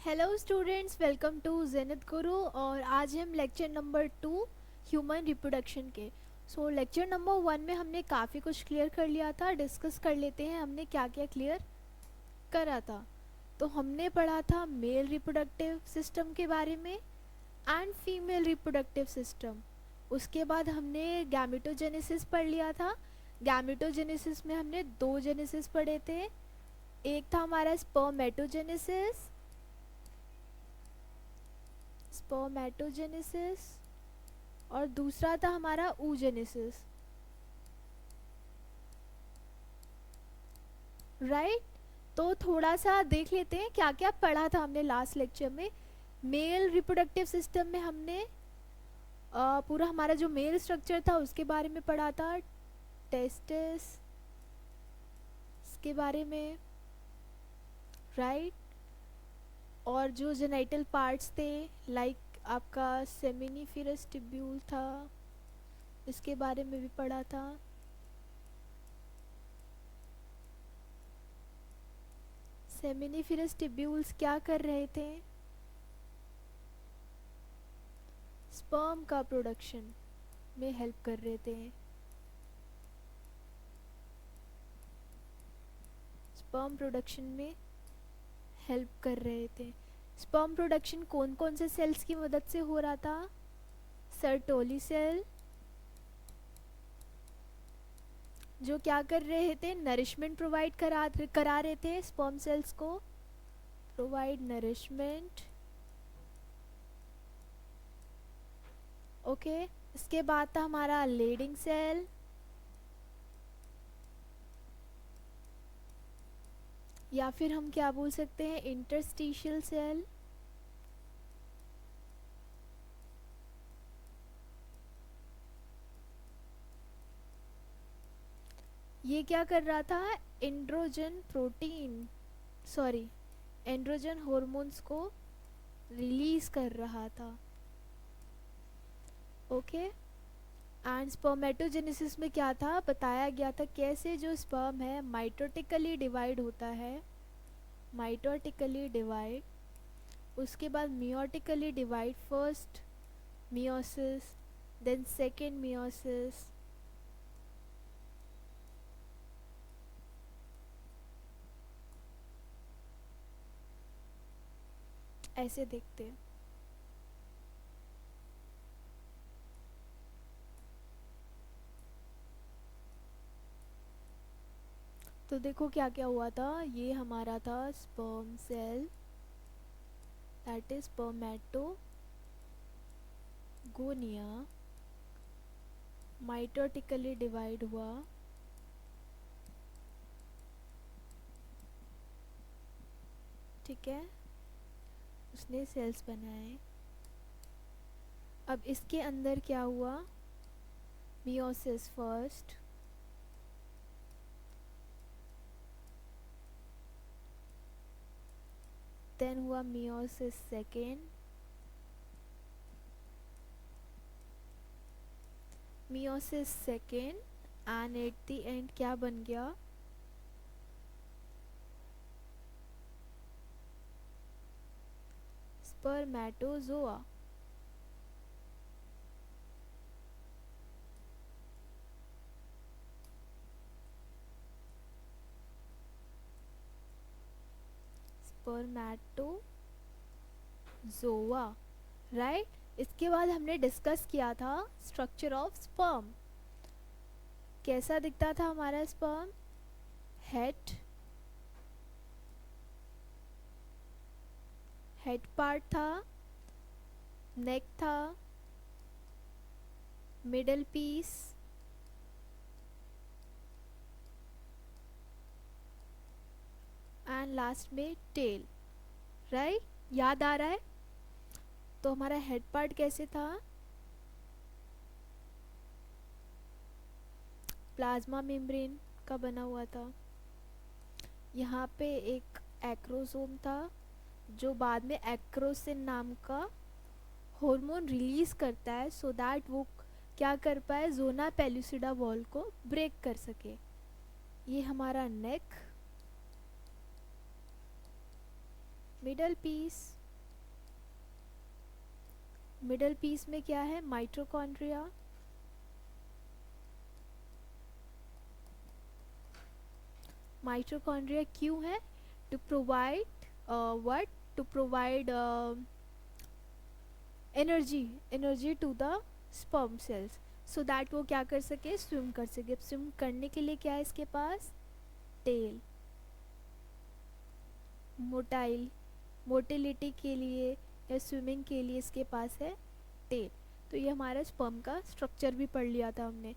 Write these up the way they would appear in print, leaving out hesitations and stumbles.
Hello students, welcome to Zenith Guru. और आज हम लेक्चर नंबर 2 ह्यूमन रिप्रोडक्शन के लेक्चर नंबर 1 में हमने काफ़ी कुछ क्लियर कर लिया था। डिस्कस कर लेते हैं हमने क्या क्या क्लियर करा था। तो हमने पढ़ा था मेल रिप्रोडक्टिव सिस्टम के बारे में एंड फीमेल रिप्रोडक्टिव सिस्टम। उसके बाद हमने गैमेटोजेनेसिस पढ़ लिया था। गैमेटोजेनेसिस में हमने दो जेनेसिस पढ़े थे। एक था हमारा स्पर्मेटोजेनेसिस स्पर्मेटोजेनेसिस और दूसरा था हमारा oogenesis, राइट। तो थोड़ा सा देख लेते हैं क्या क्या पढ़ा था हमने लास्ट लेक्चर में। मेल रिप्रोडक्टिव सिस्टम में हमने पूरा हमारा जो मेल स्ट्रक्चर था उसके बारे में पढ़ा था, टेस्टिस के बारे में, राइट। और जो जेनाइटल पार्ट्स थे लाइक आपका सेमिनिफेरस टिब्यूल था, इसके बारे में भी पढ़ा था। सेमिनिफेरस टिब्यूल्स क्या कर रहे थे? स्पर्म का प्रोडक्शन में हेल्प कर रहे थे। स्पर्म प्रोडक्शन में हेल्प कर रहे थे। स्पर्म प्रोडक्शन कौन कौन से सेल्स की मदद से हो रहा था? सर्टोली सेल, जो क्या कर रहे थे? नरिशमेंट प्रोवाइड करा रहे थे स्पर्म सेल्स को, प्रोवाइड नरिशमेंट। ओके, इसके बाद था हमारा लेडिंग सेल, या फिर हम क्या बोल सकते हैं, इंटरस्टिशियल सेल। ये क्या कर रहा था? Androgen protein, sorry, androgen hormones को रिलीज कर रहा था। ओके। एंड स्पर्मेटोजेनेसिस में क्या था? बताया गया था कैसे जो स्पर्म है माइटोटिकली डिवाइड होता है, माइटोटिकली डिवाइड, उसके बाद meiotically divide, first meiosis, then second meiosis. ऐसे देखते हैं। तो देखो क्या क्या हुआ था। ये हमारा था sperm cell, that is spermatogonia, mitotically divide हुआ, ठीक है, उसने सेल्स बनाए। अब इसके अंदर क्या हुआ? मियोसिस फर्स्ट, देन हुआ meiosis second, meiosis second, and at the end क्या बन गया? स्पर्मेटोजोआ। Spermatozoa, right. इसके बाद हमने डिस्कस किया था स्ट्रक्चर ऑफ स्पर्म। कैसा दिखता था हमारा स्पर्म? हेड, हेड पार्ट था, नेक था, मिडल पीस, एंड लास्ट में टेल, राइट। याद आ रहा है? तो हमारा हेड पार्ट कैसे था? प्लाज्मा मेम्ब्रेन का बना हुआ था। यहाँ पे एक एक्रोसोम था जो बाद में एक्रोसिन नाम का हार्मोन रिलीज करता है सो दैट वो क्या कर पाए? जोना पेलुसिडा वॉल को ब्रेक कर सके। ये हमारा neck, middle piece, middle piece में क्या है, माइटोकॉन्ड्रिया। माइटोकॉन्ड्रिया क्यों है, to provide what, to provide energy, energy to the sperm cells, so that वो क्या कर सके, स्विम कर सके। स्विम करने के लिए क्या है इसके पास, टेल। मोटाइल, मोटिलिटी के लिए या स्विमिंग के लिए इसके पास है टेल। तो ये हमारा स्पर्म का स्ट्रक्चर भी पढ़ लिया था हमने।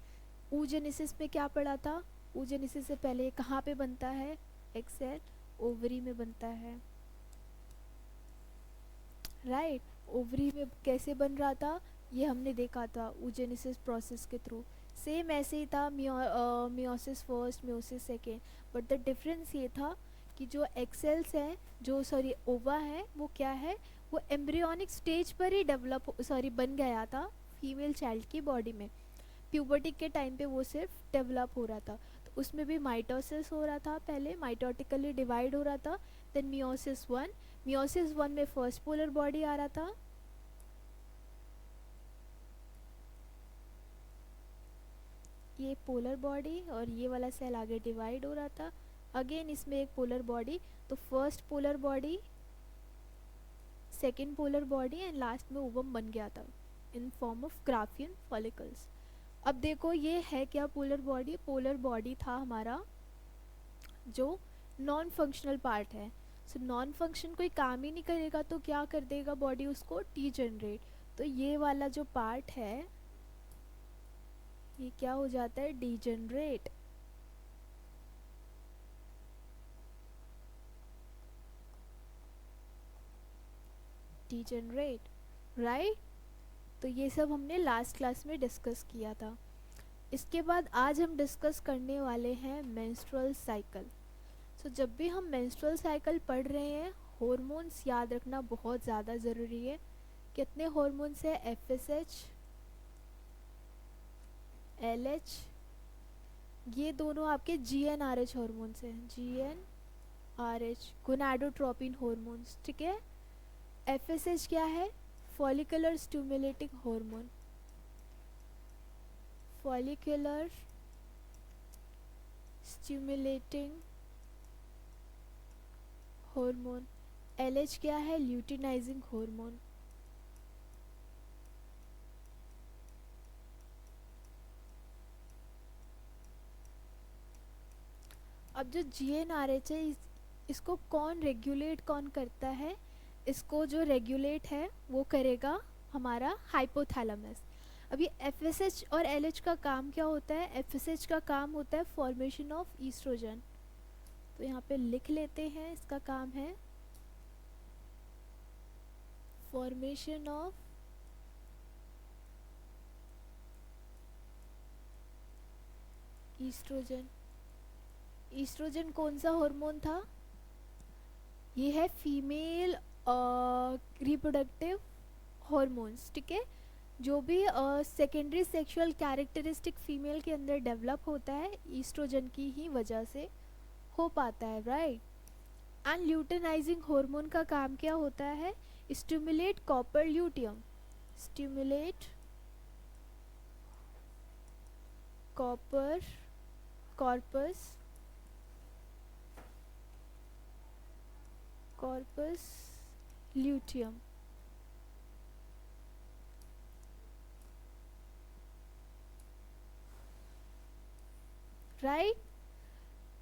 oogenesis में क्या पढ़ा था, oogenesis से पहले कहाँ पे बनता है, एग सेल ओवरी में बनता है, राइट। ओवरी में कैसे बन रहा था, ये हमने देखा था oogenesis प्रोसेस के थ्रू। सेम ऐसे ही था meiosis first, meiosis second, but the difference ये था कि जो एग सेल्स हैं, जो सॉरी ओवा है, वो क्या है, वो एम्ब्रियोनिक स्टेज पर ही डेवलप सॉरी बन गया था फीमेल चाइल्ड की बॉडी में। प्यूबर्टी के टाइम पे वो सिर्फ डेवलप हो रहा था, तो उसमें भी माइटोसिस हो रहा था, पहले माइटोटिकली डिवाइड हो रहा था, then meiosis one. Meiosis one में फर्स्ट पोलर बॉडी आ रहा था, ये पोलर बॉडी, और ये वाला सेल आगे डिवाइड हो रहा था, अगेन इसमें एक पोलर बॉडी, तो first polar body, second polar body, and last में ओवम बन गया था in form of Graafian follicles. अब देखो ये है क्या पोलर बॉडी, पोलर बॉडी था हमारा जो नॉन फंक्शनल पार्ट है। सो नॉन फंक्शन कोई काम ही नहीं करेगा तो क्या कर देगा बॉडी उसको, डीजनरेट। तो ये वाला जो पार्ट है ये क्या हो जाता है, डीजनरेट। Degenerate, right. तो ये सब हमने लास्ट क्लास में डिस्कस किया था। इसके बाद आज हम डिस्कस करने वाले हैं मेंस्ट्रुअल साइकिल। सो जब भी हम मेंस्ट्रुअल साइकिल पढ़ रहे हैं, हॉर्मोन्स याद रखना बहुत ज़्यादा ज़रूरी है। कितने हॉर्मोन्स है, एफएसएच, एलएच, ये दोनों आपके जीएनआरएच हॉर्मोन्स हैं, जीएनआरएच गोनाडोट्रोपिन हॉर्मोन्स, ठीक है। एफएसएच क्या है, follicular stimulating hormone, follicular stimulating hormone. LH क्या है, ल्यूटिनाइजिंग हार्मोन। अब जो जीएनआरएच है इसको कौन रेगुलेट कौन करता है, इसको जो रेगुलेट है वो करेगा हमारा हाइपोथैलेमस। अब ये एफएसएच और एलएच का काम क्या होता है, एफएसएच का काम होता है फॉर्मेशन ऑफ ईस्ट्रोजन, तो यहाँ पे लिख लेते हैं, इसका काम है फॉर्मेशन ऑफ ईस्ट्रोजन। ईस्ट्रोजन कौन सा हार्मोन था, ये है फीमेल रिप्रोडक्टिव हॉर्मोन्स, ठीक है। जो भी सेकेंडरी सेक्सुअल कैरेक्टरिस्टिक फीमेल के अंदर डेवलप होता है ईस्ट्रोजन की ही वजह से हो पाता है, राइट। एंड ल्यूटिनाइजिंग हार्मोन का काम क्या होता है, stimulate copper luteum, stimulate copper corpus, corpus luteum, right,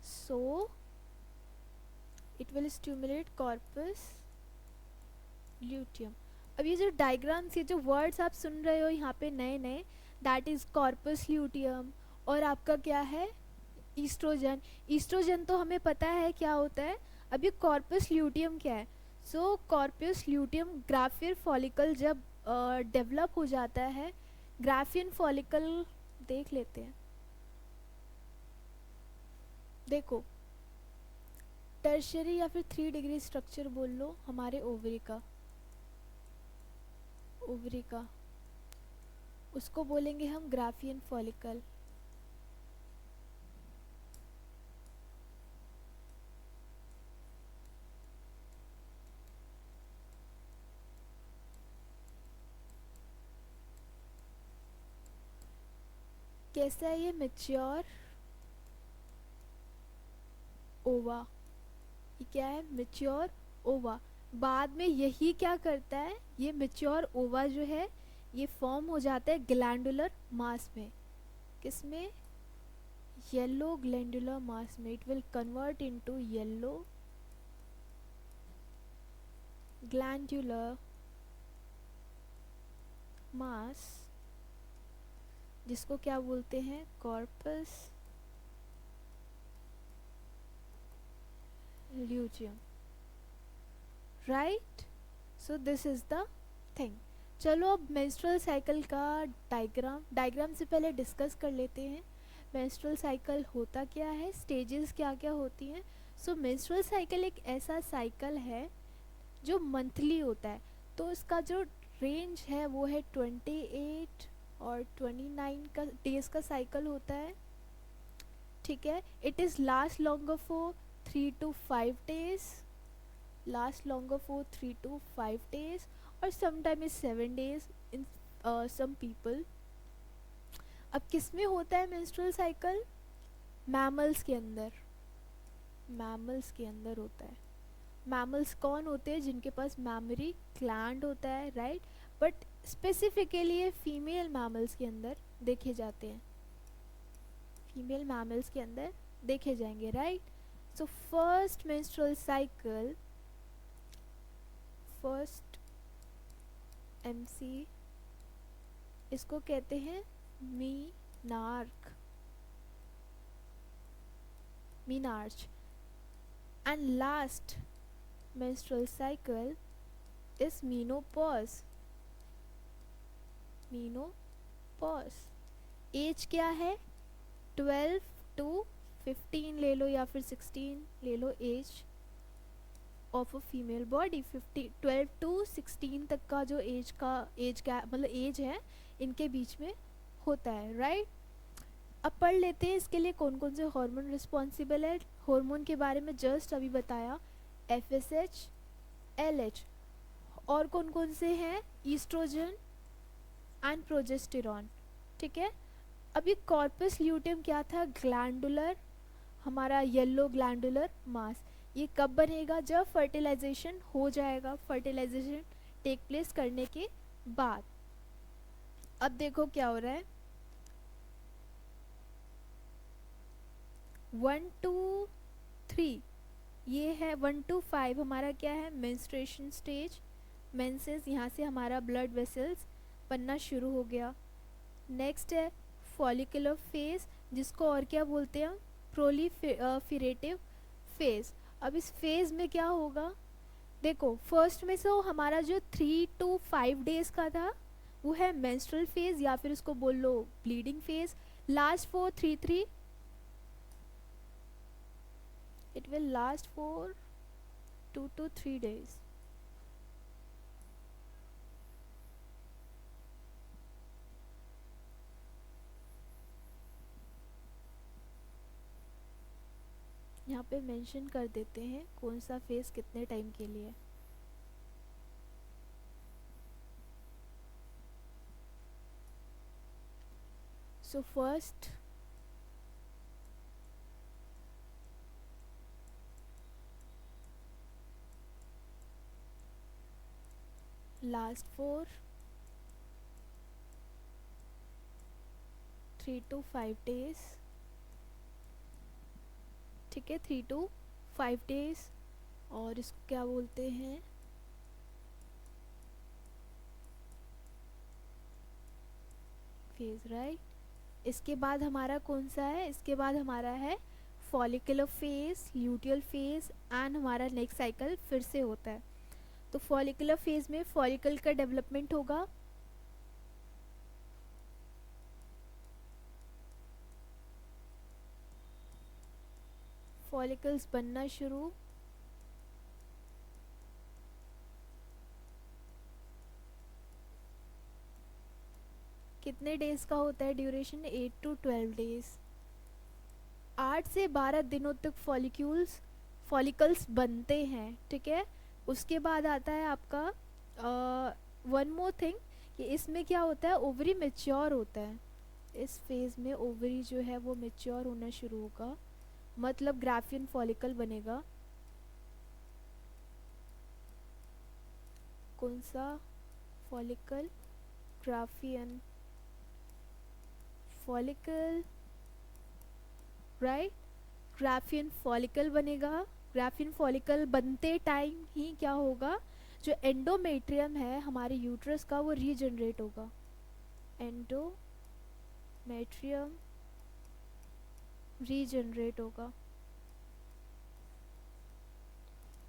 so it will stimulate corpus luteum। अब ये जो डायग्राम्स, ये जो वर्ड्स आप सुन रहे हो यहाँ पे नए नए, दैट इज कॉर्पस ल्यूटियम, और आपका क्या है, ईस्ट्रोजन। ईस्ट्रोजन तो हमें पता है क्या होता है, अब ये कॉर्पस ल्यूटियम क्या है, सो कॉर्पस ल्यूटियम ग्राफियर फॉलिकल जब डेवलप हो जाता है, ग्राफियन फॉलिकल देख लेते हैं, देखो टर्शरी या फिर 3 डिग्री स्ट्रक्चर बोल लो हमारे ओवरी का, ओवरी का उसको बोलेंगे हम ग्राफियन फॉलिकल। कैसा है ये मैच्योर ओवा, ये क्या है मैच्योर ओवा। बाद में यही क्या करता है, ये मैच्योर ओवा जो है ये फॉर्म हो जाता है ग्लैंडुलर मास में। किसमें, येलो ग्लैंडुलर मास में। It will convert into yellow glandular mass, जिसको क्या बोलते हैं, corpus luteum, right. So this is the thing. चलो अब मेंस्ट्रुअल साइकिल का डायग्राम से पहले डिस्कस कर लेते हैं। मेंस्ट्रुअल साइकिल होता क्या है, स्टेजेस क्या क्या होती हैं। सो मेंस्ट्रुअल साइकिल एक ऐसा साइकिल है जो मंथली होता है। तो इसका जो रेंज है वो है 28 और 29 का डेज का साइकिल होता है, ठीक है। It is last longer for 3 to 5 days, last longer for 3 to 5 days और sometime is 7 days in some people. अब किस में होता है मेंस्ट्रुअल साइकिल, मैमल्स के अंदर, मैमल्स के अंदर होता है। मैमल्स कौन होते हैं, जिनके पास मैमरी ग्लैंड होता है, राइट। बट स्पेसिफिकली ये फीमेल मैमल्स के अंदर देखे जाते हैं, फीमेल मैमल्स के अंदर देखे जाएंगे, right. So first menstrual cycle, first MC, इसको कहते हैं menarche, menarche. And last menstrual cycle is menopause, menopause। Age क्या है, 12 to 15 ले लो या फिर 16 ले लो, age of a female body. 12 to 16 तक का जो एज का मतलब एज है इनके बीच में होता है, राइट। अब पढ़ लेते हैं इसके लिए कौन कौन से हार्मोन रिस्पॉन्सिबल है। हार्मोन के बारे में जस्ट अभी बताया, FSH, LH, और कौन कौन से हैं, ईस्ट्रोजन एंड प्रोजेस्टेरॉन, ठीक है। अब ये कॉर्पस ल्यूटियम क्या था, ग्लैंडुलर, हमारा येलो ग्लैंडुलर मास। ये कब बनेगा, जब फर्टिलाइजेशन हो जाएगा, फर्टिलाइजेशन टेक प्लेस करने के बाद। अब देखो क्या हो रहा है, 1 to 3, ये है 1 to 5 हमारा क्या है, मेंस्ट्रुएशन स्टेज, मेंसेस, यहाँ से हमारा ब्लड वेसल्स बनना शुरू हो गया। नेक्स्ट है फॉलिकुलर फेज, जिसको और क्या बोलते हैं, प्रोलिफेरेटिव फेज। अब इस फेज में क्या होगा, देखो फर्स्ट में से हमारा जो 3 to 5 डेज का था वो है मेंस्ट्रुअल फेज या फिर उसको बोल लो bleeding phase. Last for 3 it will last for 2 to 3 days। यहाँ पे मेंशन कर देते हैं कौन सा फेज कितने टाइम के लिए। So first last for 3 to 5 days, ठीक है, 3 to 5 days। और इसको क्या बोलते हैं, फेज, राइट। इसके बाद हमारा कौन सा है, इसके बाद हमारा है follicular phase, luteal phase and हमारा नेक्स्ट साइकिल फिर से होता है। तो फॉलिकुलर फेज में फॉलिकल का डेवलपमेंट होगा, फॉलिकल्स बनना शुरू, कितने डेज का होता है ड्यूरेशन, 8 to 12 डेज। 8 से 12 दिनों तक फॉलिकल्स बनते हैं, ठीक है। उसके बाद आता है आपका वन मोर थिंग कि इसमें क्या होता है, ओवरी मेच्योर होता है, इस फेज़ में ओवरी जो है वो मेच्योर होना शुरू होगा, मतलब ग्राफियन फॉलिकल बनेगा। कौन सा follicle? Graafian follicle, right. Graafian follicle बनेगा। ग्राफियन फॉलिकल बनते टाइम ही क्या होगा, जो एंडोमेट्रियम है हमारे यूट्रस का वो रीजनरेट होगा। एंडोमेट्रियम रीजनरेट होगा।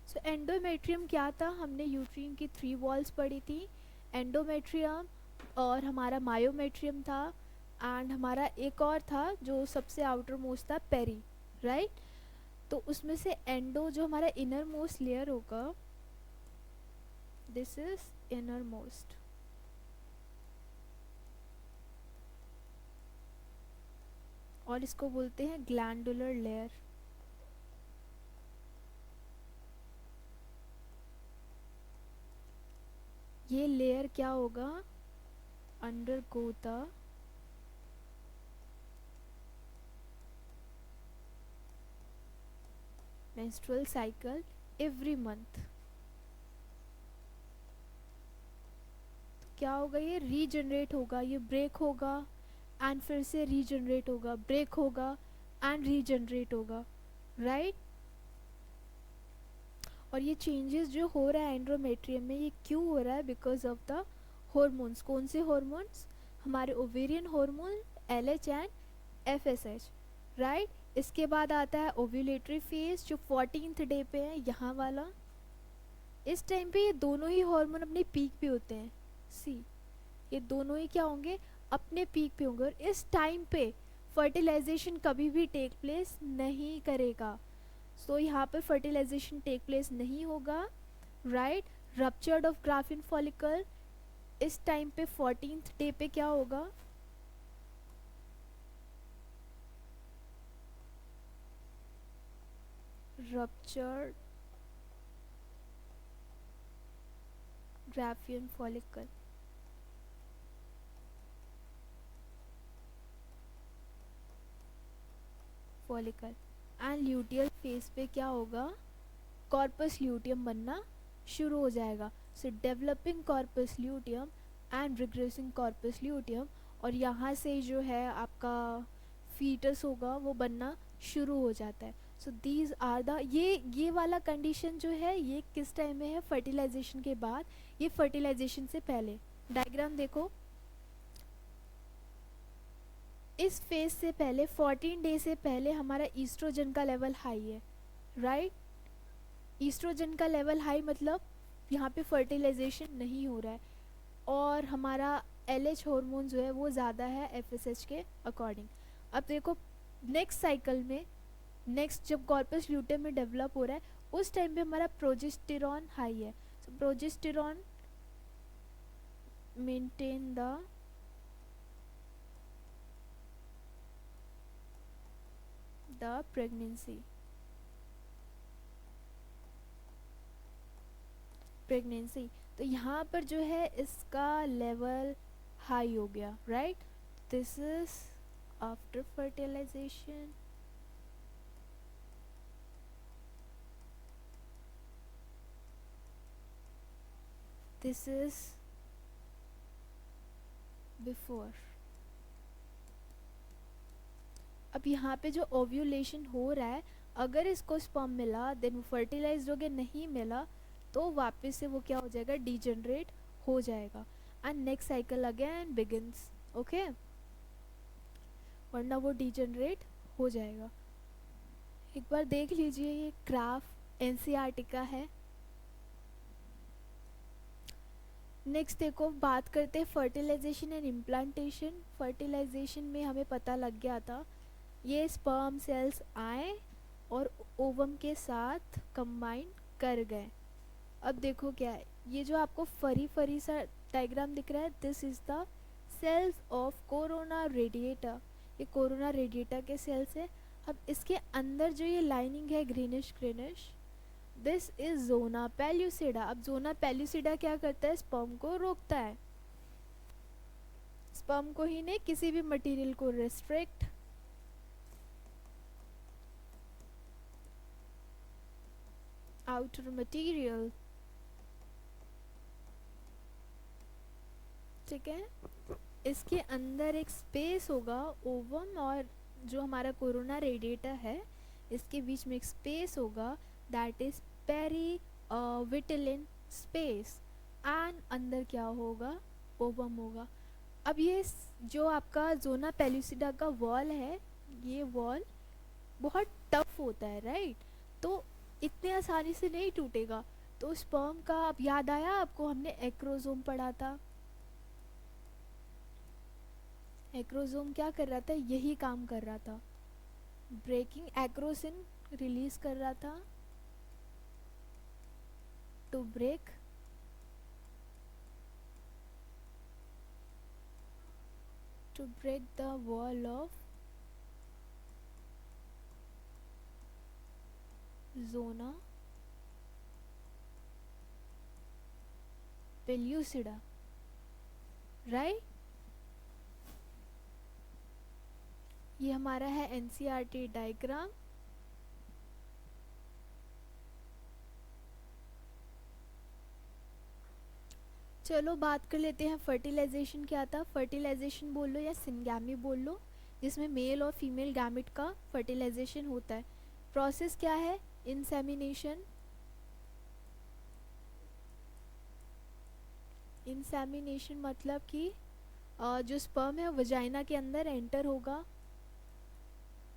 सो एंडोमेट्रियम क्या था, हमने यूट्रीन की 3 वॉल्स पढ़ी थी। एंडोमेट्रियम और हमारा मायोमेट्रियम था, एंड हमारा एक और था जो सबसे आउटर मोस्ट था, पेरी, राइट। तो उसमें से एंडो जो हमारा इनर मोस्ट लेयर होगा, दिस इज इनर मोस्ट, और इसको बोलते हैं ग्लैंडुलर लेयर। ये लेयर क्या होगा, undergo the menstrual cycle every month। क्या होगा, ये रीजनरेट होगा, ये ब्रेक होगा एंड फिर से रीजनरेट होगा, ब्रेक होगा एंड रीजनरेट होगा, राइट। और ये चेंजेस जो हो रहा है एंड्रोमेट्रियम में, ये क्यों हो रहा है, बिकॉज ऑफ द हॉर्मोन्स। कौन से हॉर्मोन्स, हमारे ovarian hormone LH and FSH, right. इसके बाद आता है ओव्यूलेटरी फेज जो 14th डे पे है, यहाँ वाला। इस टाइम पे ये दोनों ही हार्मोन अपने पीक पे होते हैं, सी, ये दोनों ही क्या होंगे, अपने पीक पे होंगे। और इस टाइम पे फर्टिलाइजेशन कभी भी टेक प्लेस नहीं करेगा। सो यहाँ पर फर्टिलाइजेशन टेक प्लेस नहीं होगा, right. Ruptured of graafian follicle, इस टाइम पे 14th डे पे क्या होगा, ruptured graafian follicle, and luteal phase पे क्या होगा, कॉर्पस ल्यूटियम बनना शुरू हो जाएगा। So developing corpus luteum and regressing corpus luteum, और यहाँ से जो है आपका फीटस होगा वो बनना शुरू हो जाता है। सो दीज आर द, ये वाला कंडीशन जो है ये किस टाइम में है, फर्टिलाइजेशन के बाद, ये फर्टिलाइजेशन से पहले। डायग्राम देखो, इस फेज से पहले 14 डे से पहले हमारा ईस्ट्रोजन का लेवल हाई है, राइट। ईस्ट्रोजन का लेवल हाई मतलब यहाँ पे फर्टिलाइजेशन नहीं हो रहा है, और हमारा LH हार्मोन जो है वो ज़्यादा है FSH के अकॉर्डिंग। अब देखो नेक्स्ट साइकिल में, नेक्स्ट जब कॉर्पस ल्यूटेम में डेवलप हो रहा है उस टाइम पे हमारा प्रोजेस्टेरॉन हाई है। सो प्रोजेस्टेरॉन मेंटेन द प्रेगनेंसी। तो यहाँ पर जो है इसका लेवल हाई हो गया, right. This is after fertilization, this is before. अब यहाँ पे जो ओव्यूलेशन हो रहा है, अगर इसको स्पर्म मिला देन वो फर्टिलाइज हो गया, नहीं मिला तो वापस से वो क्या हो जाएगा, डीजनरेट हो जाएगा, and next cycle again begins, okay, वरना वो डीजनरेट हो जाएगा। एक बार देख लीजिए, ये ग्राफ NCERT का है। नेक्स्ट देखो, बात करते हैं फर्टिलाइजेशन एंड इम्प्लांटेशन। फर्टिलाइजेशन में हमें पता लग गया था, ये स्पर्म सेल्स आए और ओवम के साथ कंबाइन कर गए। अब देखो क्या है, ये जो आपको फरी फरी सा डायग्राम दिख रहा है, this is the cells of corona radiata. ये कोरोना रेडिएटा के सेल्स है। अब इसके अंदर जो ये लाइनिंग है greenish greenish, this is zona pellucida. अब जोना पेल्यूसिडा क्या करता है, स्पर्म को रोकता है, स्पर्म को ही नहीं, किसी भी मटेरियल को रिस्ट्रिक्ट आउटर मटेरियल, ठीक है। इसके अंदर एक स्पेस होगा ओवम और जो हमारा कोरोना रेडिएटर है, इसके बीच में एक स्पेस होगा, that is perivitelline space, and अंदर क्या होगा, ओवम होगा। अब ये जो आपका जोना पेलुसिडा का वॉल है, ये वॉल बहुत टफ होता है, राइट। तो इतने आसानी से नहीं टूटेगा। तो स्पर्म का, अब याद आया आपको, हमने एक्रोजोम पढ़ा था। एक्रोजोम क्या कर रहा था, यही काम कर रहा था, ब्रेकिंग एक्रोसिन रिलीज कर रहा था to break the wall of zona pellucida, right. ये हमारा है एनसीईआरटी डायग्राम। चलो बात कर लेते हैं फर्टिलाइजेशन क्या था। फर्टिलाइजेशन बोल लो या सिंगैमी बोल लो, जिसमें मेल और फीमेल गैमेट का फर्टिलाइजेशन होता है। प्रोसेस क्या है, इंसेमिनेशन। इंसेमिनेशन मतलब कि जो स्पर्म है वजाइना के अंदर एंटर होगा,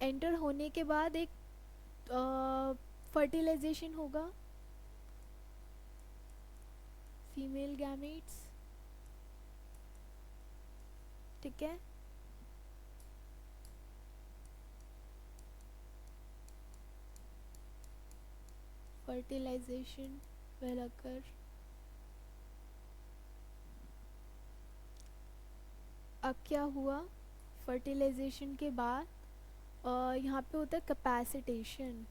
एंटर होने के बाद एक फर्टिलाइजेशन होगा, फीमेल गैमेट्स, ठीक है। Fertilization will occur। अब क्या हुआ, फर्टिलाइजेशन के बाद यहाँ पे होता है कैपेसिटेशन।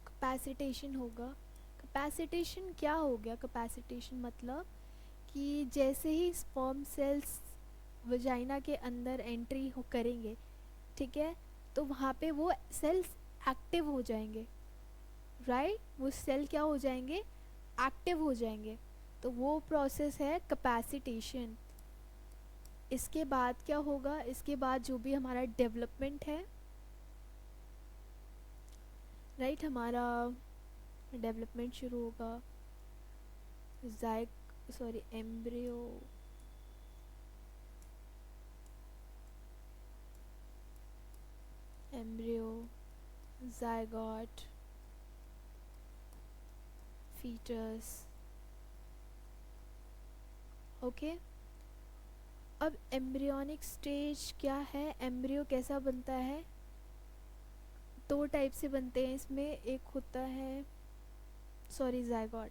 कैपेसिटेशन होगा। कैपेसिटेशन क्या हो गया, कैपेसिटेशन मतलब कि जैसे ही स्पर्म सेल्स वजाइना के अंदर एंट्री हो करेंगे, ठीक है, तो वहाँ पे वो सेल्स एक्टिव हो जाएंगे, राइट। वो सेल क्या हो जाएंगे, एक्टिव हो जाएंगे। तो वो प्रोसेस है कैपेसिटेशन। इसके बाद क्या होगा, इसके बाद जो भी हमारा डेवलपमेंट है, राइट, हमारा डेवलपमेंट शुरू होगा। Embryo, zygote, foetus, okay. अब एम्ब्रियोनिक स्टेज क्या है, एम्ब्रियो कैसा बनता है, दो टाइप से बनते हैं इसमें। एक होता है जायगोट,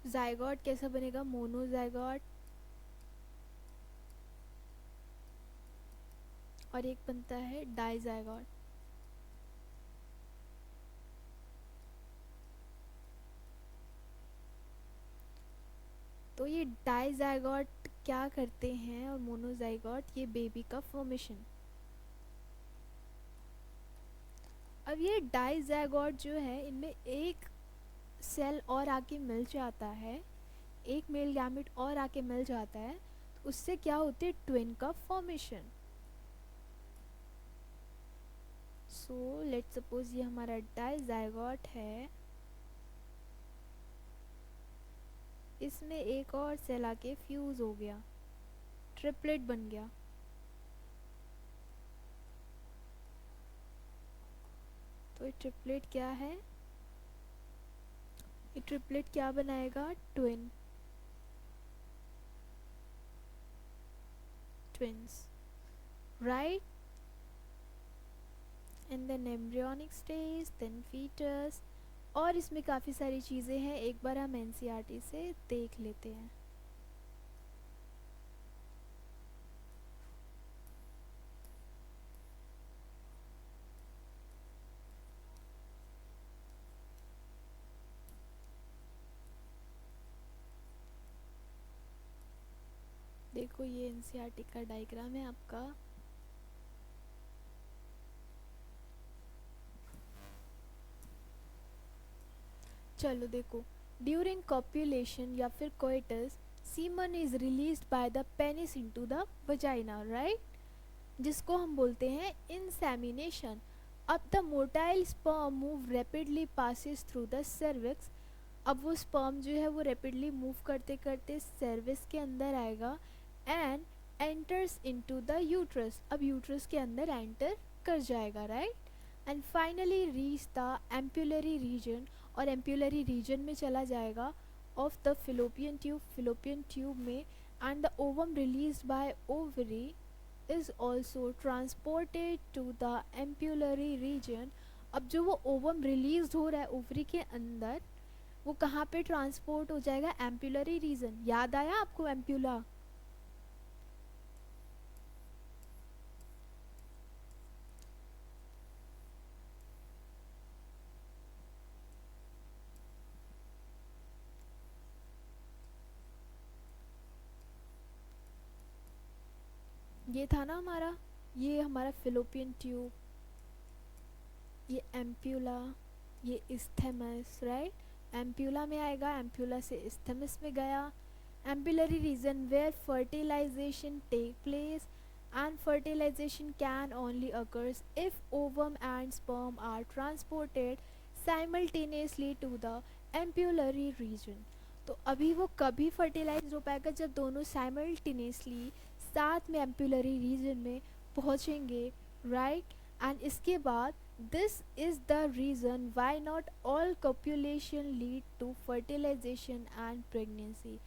जायगोट कैसा बनेगा, मोनोजाइगोट, और एक बनता है डाइजाइगोट। तो ये डाइजाइगोट क्या करते हैं और मोनोजाइगोट ये बेबी का फॉर्मेशन। अब ये डाइजाइगोट जो है, इनमें एक सेल और आके मिल जाता है, एक मेल गैमेट और आके मिल जाता है, तो उससे क्या होती है, ट्विन का फॉर्मेशन। सो लेट्स सपोज ये हमारा डाइजाइगोट है, इसमें एक और सेल आके फ्यूज हो गया, ट्रिपलेट बन गया। तो ये ट्रिपलेट क्या है, ये ट्रिपलेट क्या बनाएगा, twin. twins, right? And then embryonic stage, then fetus, और इसमें काफ़ी सारी चीज़ें हैं, एक बार हम एनसीईआरटी से देख लेते हैं. देखो ये एनसीईआरटी का डायग्राम है आपका. चलो देखो, ड्यूरिंग कॉप्यूलेशन या फिर coitus, semen is released by the penis into the vagina, right, जिसको हम बोलते हैं इंसेमिनेशन. अब the motile sperm move rapidly passes through the cervix. अब वो स्पर्म जो है वो रैपिडली मूव करते करते सर्विक्स के अंदर आएगा and enters into the uterus. अब यूट्रस के अंदर एंटर कर जाएगा, right, and finally reach the ampullary region, और एम्पुलरी रीजन में चला जाएगा ऑफ द फिलोपियन ट्यूब में. And the ovum release by ovary is also transported to the ampullary region. अब जो वो ओवम रिलीज हो रहा है ओवरी के अंदर, वो कहाँ पे ट्रांसपोर्ट हो जाएगा? Ampullary region. याद आया आपको एम्पुला? ये था ना हमारा, ये हमारा फिलोपियन ट्यूब, ये एम्प्यूला, ये इस्थेमस, राइट. एम्प्यूला में आएगा, एम्प्यूला से इस्थेमस में गया. Ampullary region where fertilization take place, and fertilization can only occurs if ovum and sperm are transported simultaneously to the ampullary region. तो अभी वो कभी फर्टिलाइज हो पाएगा जब दोनों साइमल्टेनियसली साथ में एम्पुलरी रीजन में पहुँचेंगे, राइट. एंड इसके बाद this is the reason why not all copulation lead to fertilization and pregnancy.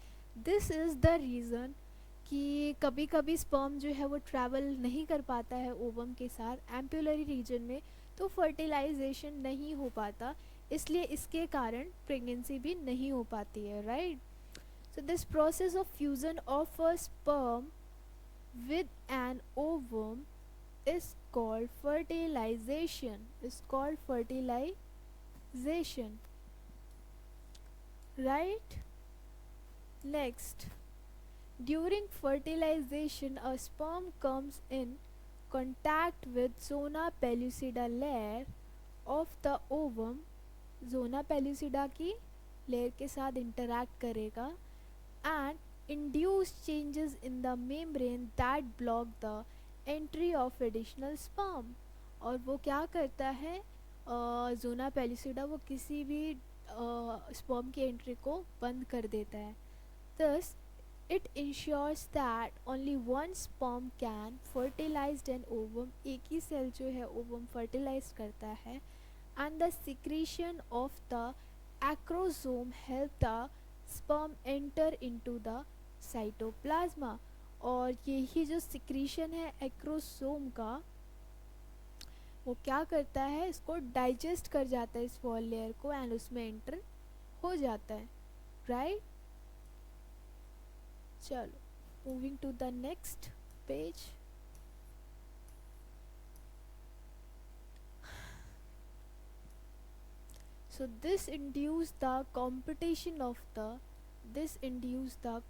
This is the reason कि कभी कभी स्पर्म जो है वो ट्रैवल नहीं कर पाता है ओवम के साथ एम्पुलरी रीजन में, तो फर्टिलाइजेशन नहीं हो पाता, इसलिए इसके कारण प्रेगनेंसी भी नहीं हो पाती है, right. So this process of fusion of a sperm with an ovum is called fertilization, right. Next, during fertilization a sperm comes in contact with zona pellucida layer of the ovum. zona pellucida की layer के साथ interact करेगा and induce changes in the membrane that block the entry of additional sperm. और वो क्या करता है, जोना pellucida वो किसी भी स्पर्म की एंट्री को बंद कर देता है. thus it ensures that only one sperm can fertilize an ovum. एक ही सेल जो है ओवम फर्टिलाइज करता है. and the secretion of the acrosome help the sperm enter into the cytoplasma. और यही जो सिक्रीशन है एक्रोसोम का, वो क्या करता है, इसको डाइजेस्ट कर जाता है इस वॉल लेयर को एंड उसमें एंटर हो जाता है, राइट. चलो moving to the next page. So this induce the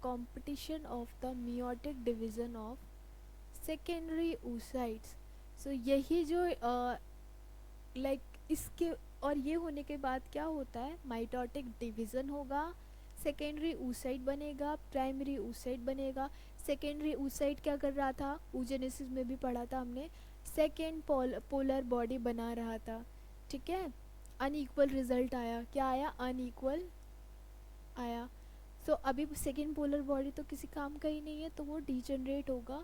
competition of the meiotic division of secondary oocytes. so यही जो लाइक इसके और ये होने के बाद क्या होता है, माइटोटिक डिवीज़न होगा, सेकेंडरी oocyte बनेगा, प्राइमरी oocyte बनेगा. सेकेंडरी oocyte क्या कर रहा था, oogenesis में भी पढ़ा था हमने, सेकेंड पोलर बॉडी बना रहा था, ठीक है. अनइक्वल रिजल्ट आया, क्या आया, अनइक्वल आया. सो अभी सेकेंड पोलर बॉडी तो किसी काम का ही नहीं है, तो वो डिजनरेट होगा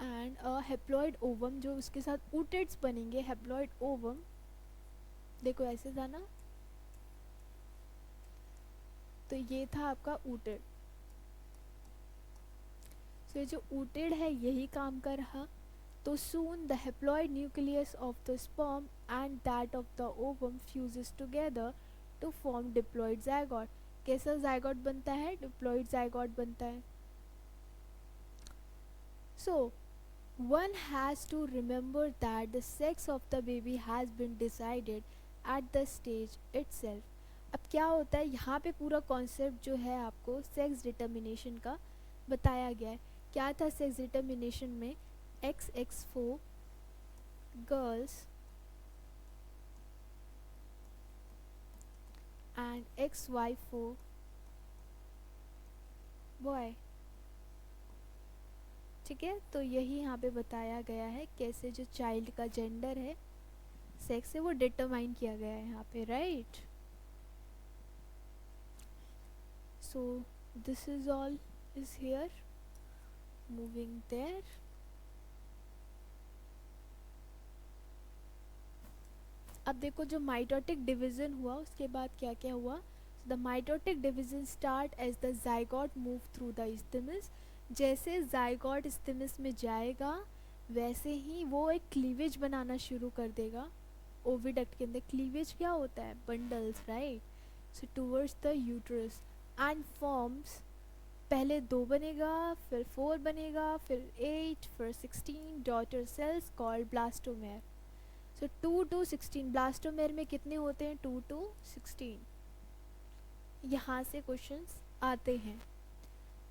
एंड हेप्लॉइड ओवम जो उसके साथ ऊटेड्स बनेंगे. हेप्लॉइड ओवम देखो ऐसे था ना, तो ये था आपका ऊटेड. सो ये जो ऊटेड है यही काम कर रहा. तो soon the haploid nucleus of the sperm and that of the ovum fuses together to form diploid zygote. कैसा zygote बनता है? Diploid zygote बनता है. So one has to remember that the sex of the baby has been decided at the stage itself. अब क्या होता है यहाँ पे पूरा कॉन्सेप्ट जो है आपको सेक्स डिटर्मिनेशन का बताया गया है. क्या था सेक्स डिटर्मिनेशन में? XX4 girls and XY4 boy. ठीक है, तो यही यहाँ पे बताया गया है कैसे जो चाइल्ड का जेंडर है, सेक्स है, वो डिटरमाइन किया गया है यहाँ पे, right. So this is all is here. Moving there. अब देखो जो माइटोटिक डिवीजन हुआ उसके बाद क्या क्या हुआ. The mitotic division start as the zygote move through the isthmus. जैसे जाइगोट इस्थिमिस में जाएगा वैसे ही वो एक क्लीवेज बनाना शुरू कर देगा. ओविडक्ट के अंदर क्लीवेज क्या होता है? Bundles, right. So towards the uterus and forms. पहले 2 बनेगा, फिर 4 बनेगा, फिर 8, फिर 16 daughter cells called blastomere. So 2 to 16 blastomere में कितने होते हैं? 2 to 16. यहाँ से क्वेश्चंस आते हैं.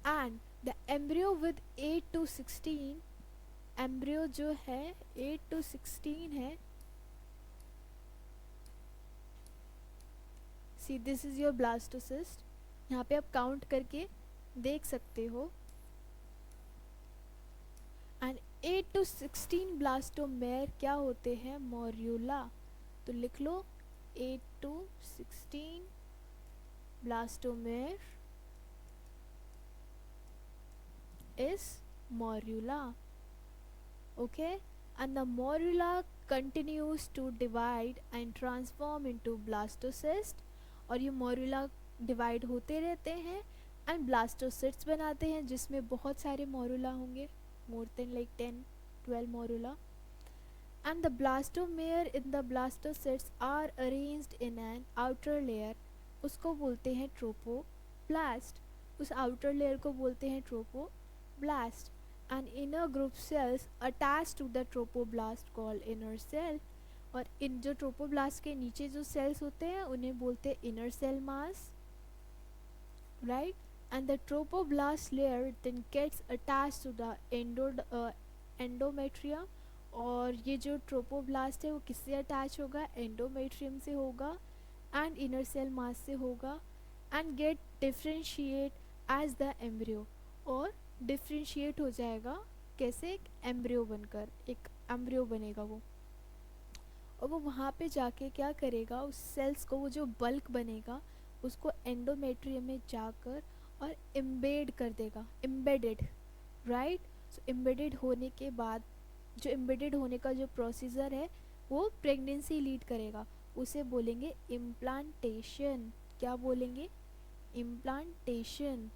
And the embryo with 8 to 16, embryo जो है 8 to 16 है. See this is your blastocyst. यहाँ पे आप काउंट करके देख सकते हो. एंड 8 to 16 ब्लास्टोमेर क्या होते हैं? मोर्यूला. तो लिख लो 8 to 16 ब्लास्टोमेर is morula. Okay, and the morula continues to divide and transform into blastocyst. और ये morula डिवाइड होते रहते हैं एंड ब्लास्टोसिट्स बनाते हैं जिसमें बहुत सारे मोरुला होंगे, more than like 10-12 morula. And the blastomere in the blastocysts are arranged in an outer layer. उसको बोलते हैं ट्रोपोब्लास्ट. उस आउटर लेयर को बोलते हैं trophoblast. And inner group cells attached to the trophoblast called inner cell. और इन जो trophoblast के नीचे जो सेल्स होते हैं उन्हें बोलते हैं inner cell mass, right. And the trophoblast layer then gets attached to the endometrium. और ये जो ट्रोपोब्लास्ट है वो किससे अटैच होगा? एंडोमेट्रियम से होगा एंड इनर सेल मास से होगा. And get differentiate as the embryo. और डिफ्रेंशिएट हो जाएगा कैसे? एक एम्ब्रियो बनकर, एक एम्ब्रियो बनेगा वो. और वो वहाँ पे जाके क्या करेगा? उस सेल्स को, वो जो बल्क बनेगा उसको एंडोमेट्रियम में जाकर और एम्बेड कर देगा. Embedded, right. सो एम्बेडेड होने के बाद जो एम्बेडेड होने का जो प्रोसीजर है वो प्रेगनेंसी लीड करेगा. उसे बोलेंगे इम्प्लांटेशन. क्या बोलेंगे? इम्प्लांटेशन.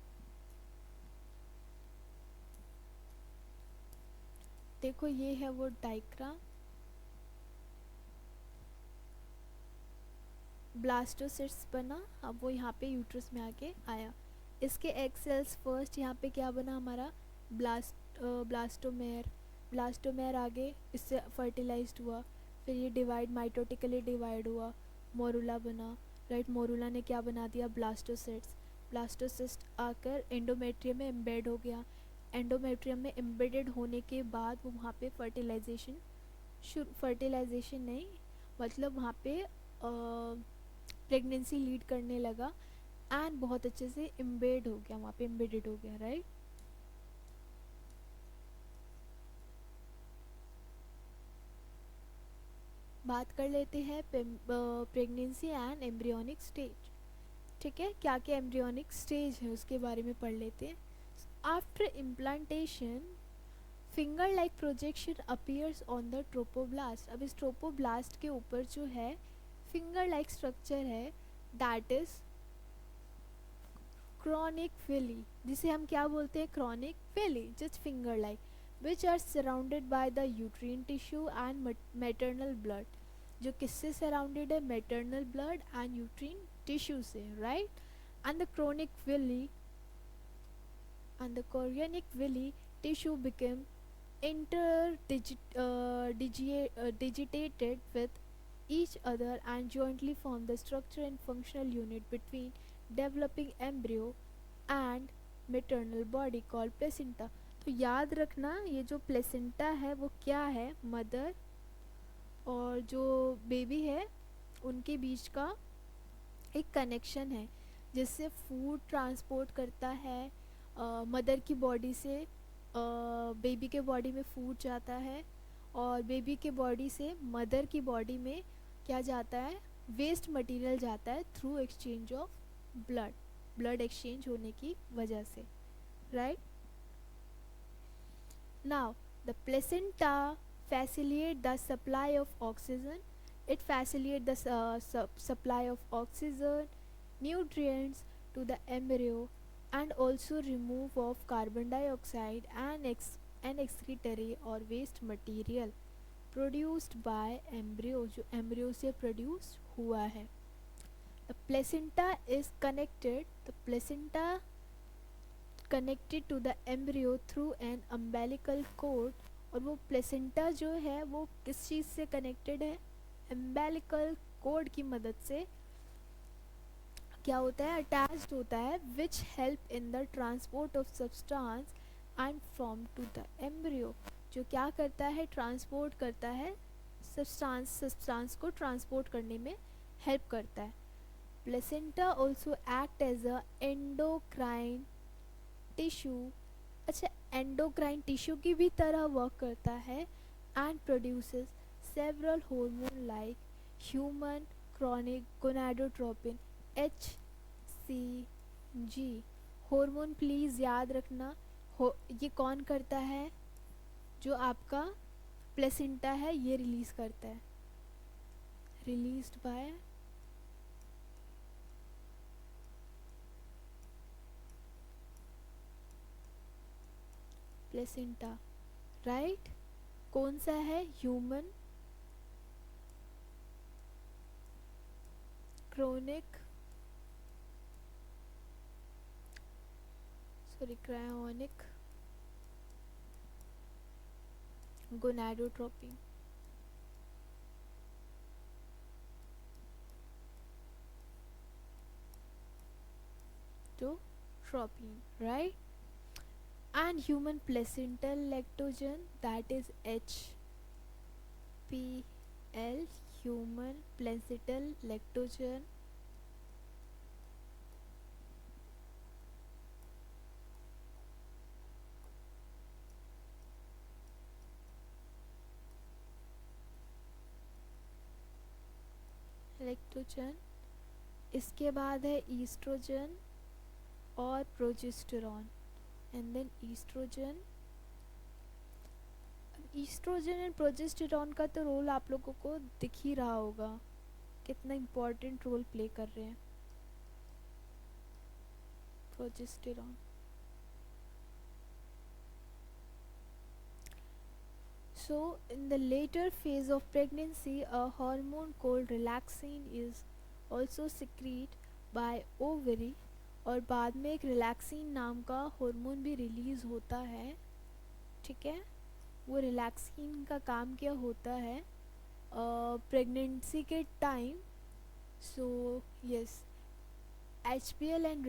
देखो ये है वो डायग्राम. ब्लास्टोसिट्स बना, अब वो यहाँ पे यूट्रस में आके आया. इसके एग सेल्स फर्स्ट यहाँ पे क्या बना हमारा? ब्लास्टोमेर. ब्लास्टोमेर आगे इससे फर्टिलाइज्ड हुआ, फिर ये डिवाइड, माइटोटिकली डिवाइड हुआ, मोरुला बना, राइट. मोरुला ने क्या बना दिया? ब्लास्टोसिट्स. ब्लास्टोसिस्ट आकर एंडोमेट्रियम में एम्बेड हो गया. एंडोमेट्रियम में एम्बेडेड होने के बाद वो वहाँ पे फर्टिलाइजेशन नहीं, मतलब वहाँ पे प्रेगनेंसी लीड करने लगा एंड बहुत अच्छे से एम्बेड हो गया, वहाँ पे एम्बेडेड हो गया, राइट. बात कर लेते हैं प्रेगनेंसी एंड एम्ब्रियोनिक स्टेज. ठीक है, क्या क्या एम्ब्रियोनिक स्टेज है उसके बारे में पढ़ लेते हैं. After implantation finger like projection appears on the trophoblast. अब इस ट्रोपोब्लास्ट के ऊपर जो है फिंगर लाइक स्ट्रक्चर है, दैट इज chronic villi, जिसे हम क्या बोलते हैं, chronic villi, just finger like, which are surrounded by the uterine tissue and maternal blood, जो किससे सराउंडेड है, maternal blood and uterine tissue से, right? And the chronic villi and the chorionic villi tissue became digitated with each other and jointly form the structure and functional unit between developing embryo and maternal body called placenta. तो याद रखना ये जो placenta है वो क्या है, mother और जो बेबी है उनके बीच का एक कनेक्शन है जिससे फूड ट्रांसपोर्ट करता है मदर की बॉडी से, बेबी के बॉडी में फूड जाता है और बेबी के बॉडी से मदर की बॉडी में क्या जाता है, वेस्ट मटेरियल जाता है through exchange of blood exchange होने की वजह से, right? Now the placenta facilitate the supply of oxygen. It facilitates the supply of oxygen, nutrients to the embryo, and also remove of carbon dioxide and excretory or waste material produced by embryo, जो embryo से produce हुआ है. The placenta is connected to the embryo through an umbilical cord. और वो placenta जो है वो किस चीज़ से कनेक्टेड है, एम्बेलिकल कोड की मदद से क्या होता है, अटैच्ड होता है, which help in the transport of substance and from to the embryo, जो क्या करता है, ट्रांसपोर्ट करता है, सब्सटेंस को ट्रांसपोर्ट करने में हेल्प करता है. Placenta also act as a endocrine tissue, अच्छा एंडोक्राइन टिश्यू की भी तरह वर्क करता है, and produces several hormone like human chronic gonadotropin HCG hormone. Please याद रखना ये कौन करता है, जो आपका प्लेसेंटा है ये रिलीज़ करता है, रिलीज्ड बाय प्लेसेंटा, राइट? कौन सा है, ह्यूमन क्रायोनिक गोनाडोट्रोपिन. तो tropine, right? And human placental lactogen, that is HPL, human placental lactogen. Lactogen, इसके बाद है ईस्ट्रोजन और progesterone, and then oestrogen and progesterone का तो रोल आप लोगों को दिख ही रहा होगा कितना इम्पोर्टेंट रोल प्ले कर रहे हैं progesterone. So in the later phase of pregnancy, a hormone called relaxin is also secreted by ovary, और बाद में एक रिलैक्सिन नाम का हार्मोन भी रिलीज़ होता है, ठीक है? वो रिलैक्सिन का काम क्या होता है प्रेगनेंसी के time. So yes, HPL and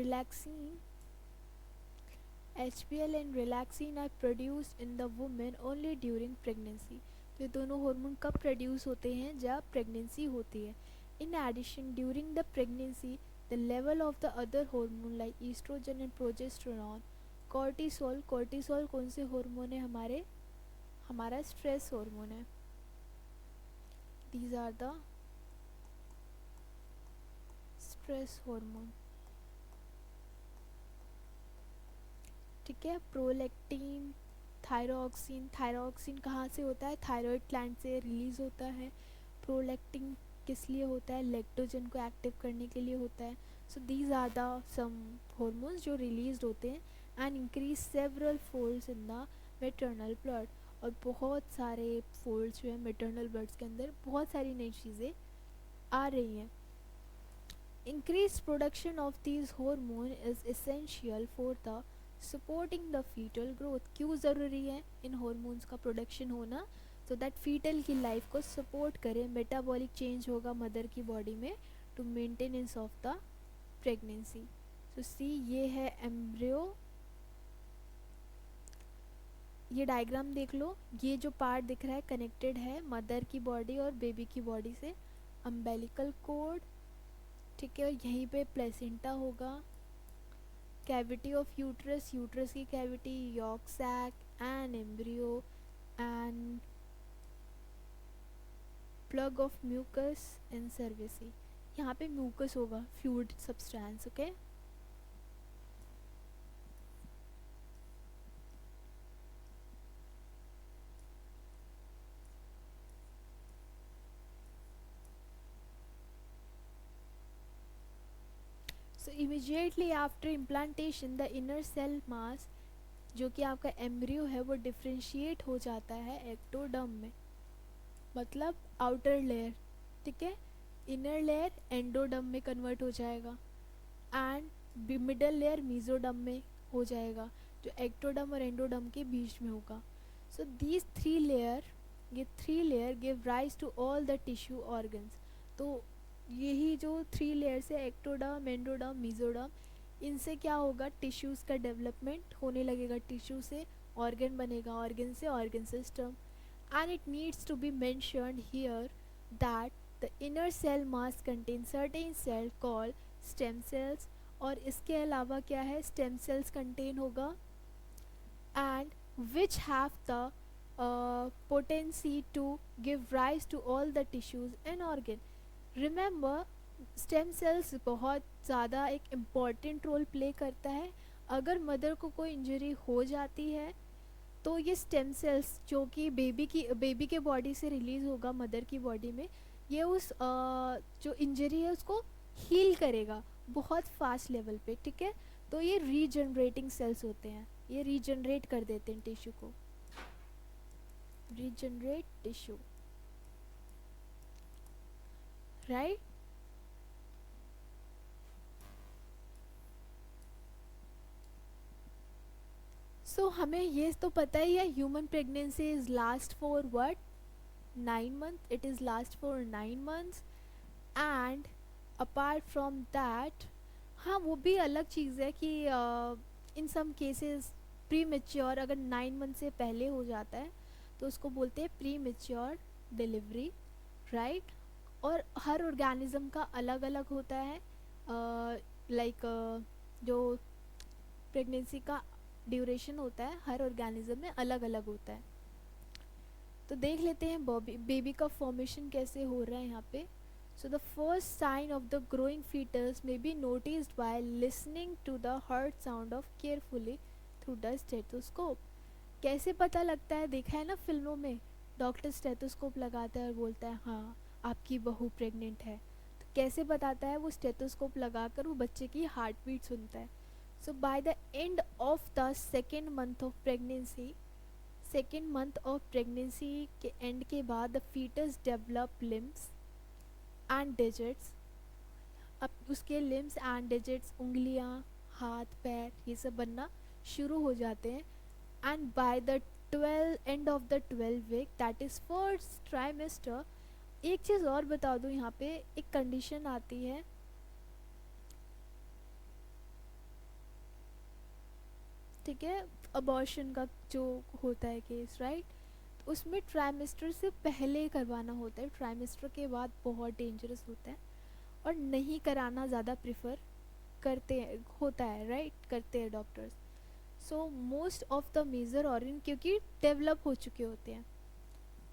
relaxin are produced in the woman only during pregnancy. तो ये दोनों हार्मोन कब प्रोड्यूस होते हैं, जब प्रेगनेंसी होती है. In addition, during the pregnancy, the level of the other hormone like estrogen and progesterone, cortisol कौन से हार्मोन है, हमारा स्ट्रेस हार्मोन है. These are the stress hormone, ठीक है? प्रोलैक्टिन, थायरोक्सिन कहाँ से होता है, थायराइड ग्लैंड से रिलीज़ होता है. प्रोलैक्टिन किस लिए होता है, लैक्टोजन को एक्टिव करने के लिए होता है. So these are the some hormones जो रिलीज होते हैं and increase several folds in the maternal blood. और बहुत सारे फोल्ड्स जो है मेटरनल ब्लड्स के अंदर बहुत सारी नई चीज़ें आ रही हैं। Increased production of these hormone is essential for the supporting the fetal growth। क्यों ज़रूरी है इन hormones का प्रोडक्शन होना? so that fetal की लाइफ को सपोर्ट करे, मेटाबॉलिक चेंज होगा मदर की बॉडी में to maintenance of the pregnancy. तो सी ये है एम्ब्रियो, ये डायग्राम देख लो, ये जो पार्ट दिख रहा है कनेक्टेड है मदर की बॉडी और बेबी की बॉडी से, अम्बेलिकल कोड, ठीक है। और यहीं पे प्लेसेंटा होगा, कैविटी ऑफ यूट्रस, यूट्रस की cavity, yolk sac and embryo and plug of mucus in cervix. यहाँ पे म्यूकस होगा, fluid substance, okay. So immediately after implantation the inner cell mass जो कि आपका एम्ब्रियो है वो डिफ्रेंशिएट हो जाता है एक्टोडर्म में, मतलब आउटर लेयर, ठीक है। इनर लेयर एंडोडर्म में कन्वर्ट हो जाएगा एंड मिडल लेयर मीजोडर्म में हो जाएगा, जो एक्टोडर्म और एंडोडर्म के बीच में होगा। सो दीज थ्री लेयर, ये three layer give rise to all the tissue organs. तो यही जो थ्री लेयर्स है एक्टोडर्म, एंडोडर्म, मीजोडर्म, इनसे क्या होगा, टिश्यूज़ का डेवलपमेंट होने लगेगा, टिश्यू से ऑर्गन बनेगा, ऑर्गन से organ system. And it needs to be mentioned here that the inner cell mass contains certain cell called stem cells। और इसके अलावा क्या है, stem cells contain होगा and which have the potency to give rise to all the tissues and organ। Remember stem cells बहुत ज़्यादा एक important role play करता है। अगर मदर को कोई इंजरी हो जाती है तो ये स्टेम सेल्स जो कि बेबी के बॉडी से रिलीज़ होगा मदर की बॉडी में, ये उस जो इंजरी है उसको हील करेगा बहुत फास्ट लेवल पे, ठीक है। तो ये रीजनरेटिंग सेल्स होते हैं, ये रीजनरेट कर देते हैं टिश्यू को, रीजनरेट टिश्यू, राइट। सो हमें ये तो पता ही है human pregnancy is last for what, 9 months, it is last for 9 months and apart from that, हाँ वो भी अलग चीज़ है कि इन सम केसेस प्री मेच्योर अगर 9 मंथ से पहले हो जाता है तो उसको बोलते हैं प्री मेच्योर डिलीवरी, राइट। और हर ऑर्गेनिज्म का अलग अलग होता है, लाइक जो प्रेगनेंसी का ड्यूरेशन होता है हर ऑर्गेनिज्म में अलग अलग होता है। तो देख लेते हैं बेबी का फॉर्मेशन कैसे हो रहा है यहाँ पे। So the first sign of the growing fetus may be noticed by listening to the heart sound of carefully through the stethoscope. कैसे पता लगता है, देखा है ना फिल्मों में, डॉक्टर स्टेथोस्कोप लगाता है और बोलता है हाँ आपकी बहू प्रेग्नेंट है। तो कैसे बताता है, वो स्टेथोस्कोप लगाकर वो बच्चे की हार्ट बीट सुनता है। So by the end of the second month of pregnancy, second month of pregnancy के एंड के बाद the foetus develop limbs and digits. अब उसके लिम्स एंड डिजिट्स, उंगलियां, हाथ पैर, ये सब बनना शुरू हो जाते हैं। And by the 12 end of the 12 week that is first trimester. एक चीज़ और बता दूँ, यहाँ पे एक कंडीशन आती है, ठीक है, अबॉर्शन का जो होता है केस, राइट। उसमें ट्राइमेस्टर से पहले करवाना होता है, ट्राइमेस्टर के बाद बहुत डेंजरस होता है और नहीं कराना ज़्यादा प्रिफर करते हैं, होता है, राइट, करते हैं doctors. So most of the major organ क्योंकि डेवलप हो चुके होते हैं,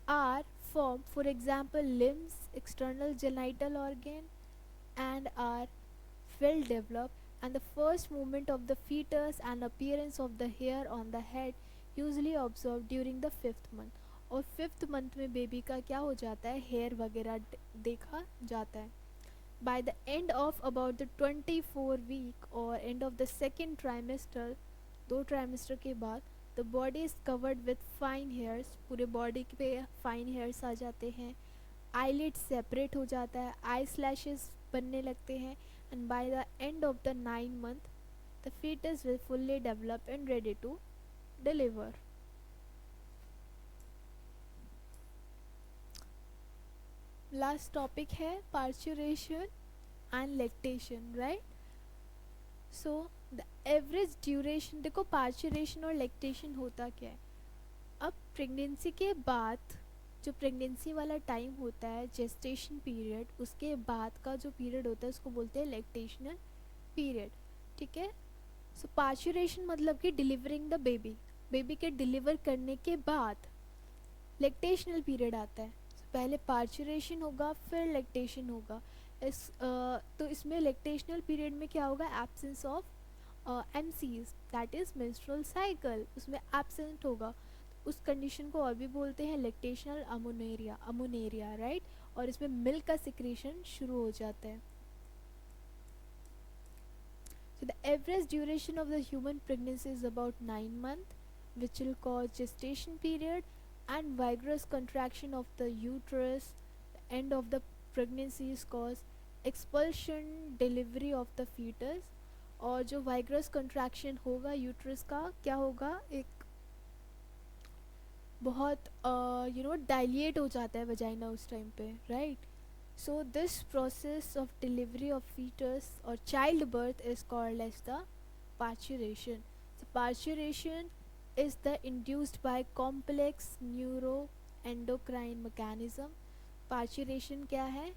are form for example limbs, external genital organ and are well developed and the first movement of the fetus and appearance of the hair on the head usually observed during the 5th month। और 5th month में baby का क्या हो जाता है, hair वगैरह देखा जाता है। By the end of about the 24 week or end of the second trimester, 2 trimester के बाद, the body is covered with fine hairs, पूरे body पे fine hairs आ जाते हैं, eyelid separate हो जाता है, eye lashes बनने लगते हैं, and by the end of the 9 month the fetus will fully develop and ready to deliver. Last topic है parturition and lactation, right. So the average duration, देखो पार्चुरेशन और lactation होता क्या है. अब प्रेगनेंसी के बाद जो प्रेगनेंसी वाला टाइम होता है, जेस्टेशन पीरियड, उसके बाद का जो पीरियड होता है उसको बोलते हैं लैक्टेशनल पीरियड. ठीक है. सो पार्चुरेशन मतलब कि डिलीवरिंग द बेबी, बेबी के डिलीवर करने के बाद लैक्टेशनल पीरियड आता है. पहले पार्चुरेशन होगा फिर लैक्टेशन होगा. तो इसमें लैक्टेशनल पीरियड में क्या होगा, absence of MCs, that is menstrual cycle, उसमें एब्सेंट होगा. उस कंडीशन को और भी बोलते हैं लैक्टेशनल अमोनेरिया, राइट. और इसमें मिल्क का सिक्रेशन शुरू हो जाता है. So the average duration of the human pregnancy is about 9 months, which will cause gestation period and vigorous contraction of the uterus. The end of the pregnancy is cause expulsion, delivery of the fetus. और जो vigorous contraction होगा uterus का, क्या होगा, एक बहुत डायलिएट हो जाता है वजाइना उस टाइम पे, right. So this process of delivery of fetus or childbirth is called as the parturition. So parturition is the induced by complex neuroendocrine mechanism. Parturition क्या है,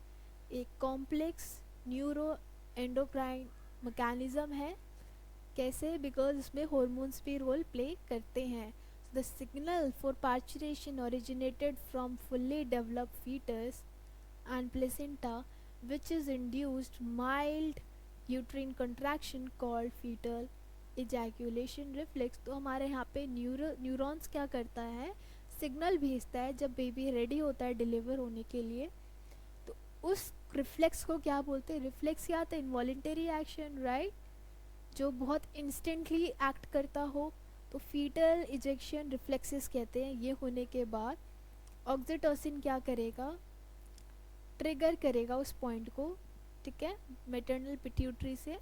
एक complex neuroendocrine mechanism है. कैसे, बिकॉज इसमें hormones भी role play करते हैं. The signal for parturition originated from fully developed fetus and placenta, which is induced mild uterine contraction called fetal ejaculation reflex. तो हमारे यहाँ पे न्यूरॉन्स क्या करता है, सिग्नल भेजता है जब बेबी रेडी होता है डिलीवर होने के लिए. तो उस रिफ्लेक्स को क्या बोलते हैं, रिफ्लेक्स क्या आता है, इनवॉलेंटरी एक्शन, राइट, जो बहुत इंस्टेंटली एक्ट करता हो. तो फीटल इजेक्शन रिफ्लेक्सेस कहते हैं. ये होने के बाद ऑक्सीटोसिन क्या करेगा, ट्रिगर करेगा उस पॉइंट को. ठीक है, मैटरनल पिट्यूटरी से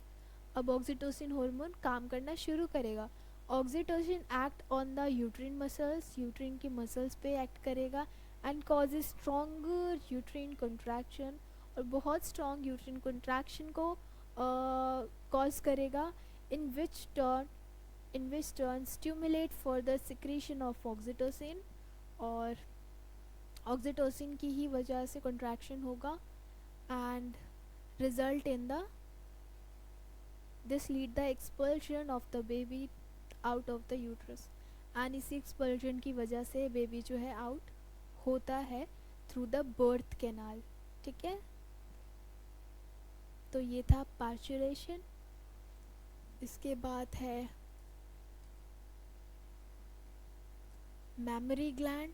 अब ऑक्सीटोसिन हार्मोन काम करना शुरू करेगा. Oxytocin act on the uterine muscles, uterine की मसल्स पे एक्ट करेगा and causes stronger uterine contraction, और बहुत स्ट्रॉन्ग यूट्रिन कंट्रैक्शन को कॉज करेगा. In which turn stimulate further secretion of oxytocin, और ऑक्सीटोसिन की ही वजह से कंट्रैक्शन होगा and result in the this lead the expulsion of the baby out of the uterus. And इसी एक्सपल्शन की वजह से बेबी जो है आउट होता है थ्रू द बर्थ कैनाल. ठीक है. तो ये था पार्चुरेशन. इसके बाद है मैमरी ग्लैंड.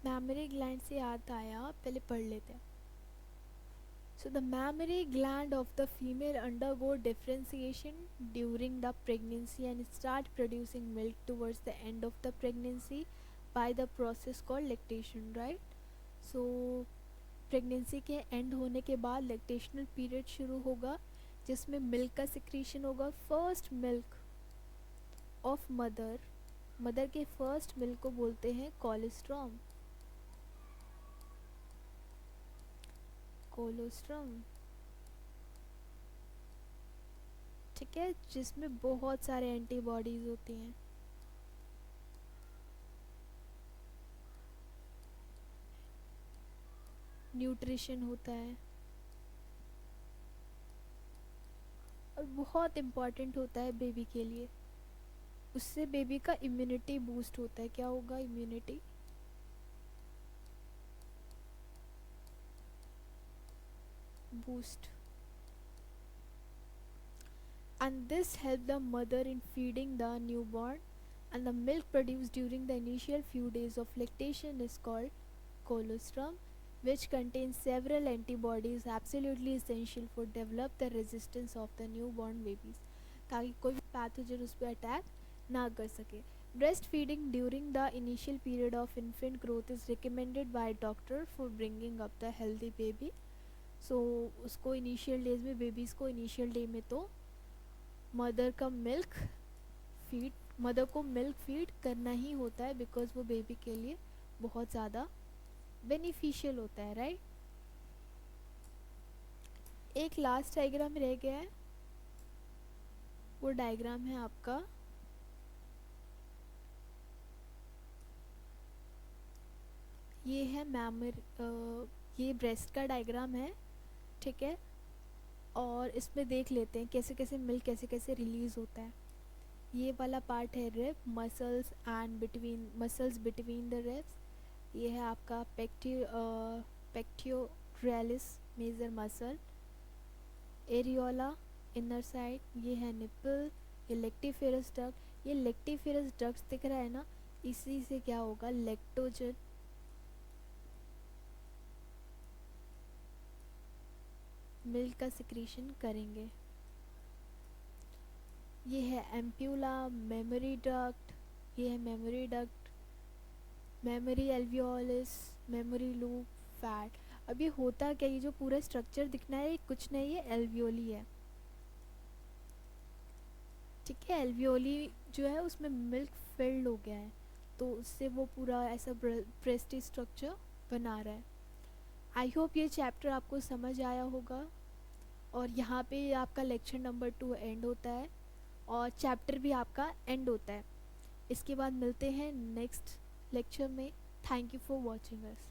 मैमरी ग्लैंड से याद आया, पहले पढ़ लेते हैं. So the mammary gland of the female undergo differentiation during the pregnancy and start producing milk towards the end of the pregnancy by the process called lactation, right? So pregnancy के and होने के बाद lactational period शुरू होगा जिसमें milk का secretion होगा. First milk of mother के फर्स्ट मिल्क को बोलते हैं कोलोस्ट्रम. ठीक है, जिसमें बहुत सारे एंटीबॉडीज होती हैं. न्यूट्रिशन होता है और बहुत इम्पॉर्टेंट होता है बेबी के लिए. उससे बेबी का इम्यूनिटी बूस्ट होता है. क्या होगा, immunity boost, and this help the mother in feeding the newborn, and the milk produced during the initial few days of lactation is called colostrum. which contains several antibodies absolutely essential for develop the resistance of the newborn babies, ताकि कोई भी pathogen उस पर attack ना कर सके. Breastfeeding during the initial period of infant growth is recommended by doctor for bringing up the healthy baby. So उसको initial days में, बेबीज़ को इनिशियल डे में तो मदर का मिल्क फीड, मदर को मिल्क फीड करना ही होता है, बिकॉज वो बेबी के लिए बहुत ज़्यादा बेनिफिशियल होता है, राइट. एक लास्ट डायग्राम रह गया है, वो डायग्राम है आपका ये है ये ब्रेस्ट का डायग्राम है, ठीक है. और इसमें देख लेते हैं कैसे कैसे मिल्क कैसे कैसे रिलीज़ होता है. ये वाला पार्ट है rib, muscles and between the ribs. ये है आपका pectoralis major muscle, areola inner side. ये है निपल, ये लेक्टिफेरस डक्ट. ये लेक्टिफेरस डक्ट दिख रहा है ना, इसी से क्या होगा, लेक्टोजन मिल्क का सिक्रीशन करेंगे. ये है एम्प्यूला, मेमोरी डक्ट. ये है mammary duct, mammary alveolus, mammary loop, fat. अब ये होता क्या, ये जो पूरा स्ट्रक्चर दिखना है ये कुछ नहीं है, एल्वियोली है, ठीक है. एल्वियोली जो है उसमें मिल्क फिल्ड हो गया है, तो उससे वो पूरा ऐसा ब्रेस्टी स्ट्रक्चर बना रहा है. आई होप ये चैप्टर आपको समझ आया होगा. और यहाँ पे आपका लेक्चर नंबर 2 एंड होता है और चैप्टर भी आपका एंड होता है. इसके बाद मिलते हैं नेक्स्ट लेक्चर में. Thank you for watching us.